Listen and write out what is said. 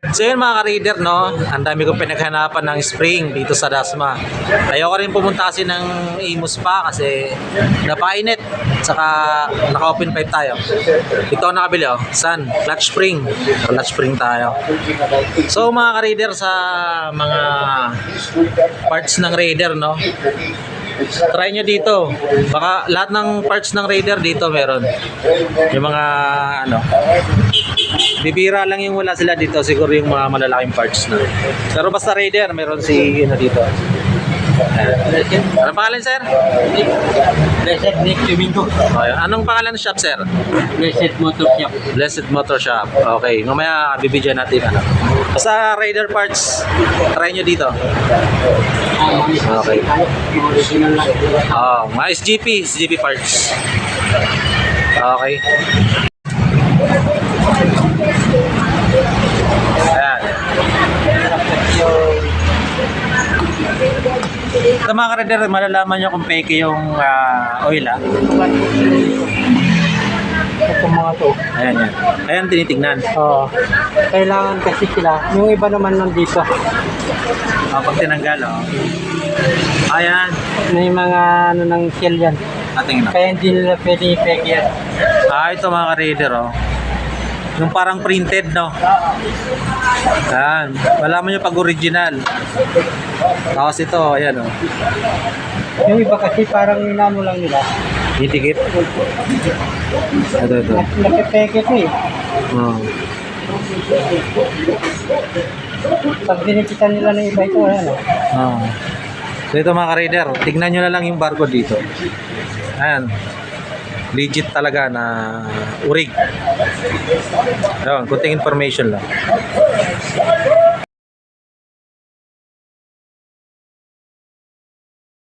So yun mga ka-reader, no, ang dami kong pinaghanapan ng spring dito sa Dasma. Ayoko rin pumunta kasi ng Imus pa kasi napainit, saka naka-open pipe tayo. Ito ang nakabili, oh, Sun, clutch spring. Clutch spring tayo. So mga ka-reader, sa mga parts ng Raider, no, try nyo dito. Baka lahat ng parts ng Raider dito meron. Yung mga ano, bibira lang yung wala sila dito, siguro yung mga malalaking parts na. Pero basta Raider, meron si ano dito. Anong pangalan, sir? Blessed Nick Domingo. Ayun. Anong pangalan ng shop, sir? Blessed Motor Shop. Blessed Motor Shop. Okay, mamaya bibigyan natin ano. Basta Raider parts, try nyo dito. Okay. Original lang. Oh, mga SGP parts. Okay. Ayan. Sa mga ka-reader, malalaman nyo kung fake yung oil, ha. Itong mga to. Ayan yan. Ayan tinitignan. Oo. Kailangan kasi sila. Yung iba naman nandito. Pag tinanggal, oh. Ayan. May mga ano ng shell yan. Ating na. Kaya hindi nila pwede i-peg yan. Ito mga ka-reader, oh. Yung parang printed, no? Ayan. Malaman nyo pag original. Tapos ito, ayan, oh. Yung iba kasi parang inano lang nila. Didikit. Ito. Nakipeg ito eh. Oh. Pag dinikitan nila ng iba ito, ayan o. Oh. So ito mga ka-reader, tignan nyo na lang yung barcode dito. Ayan. Legit talaga na urig. Ayan, kunting information lang.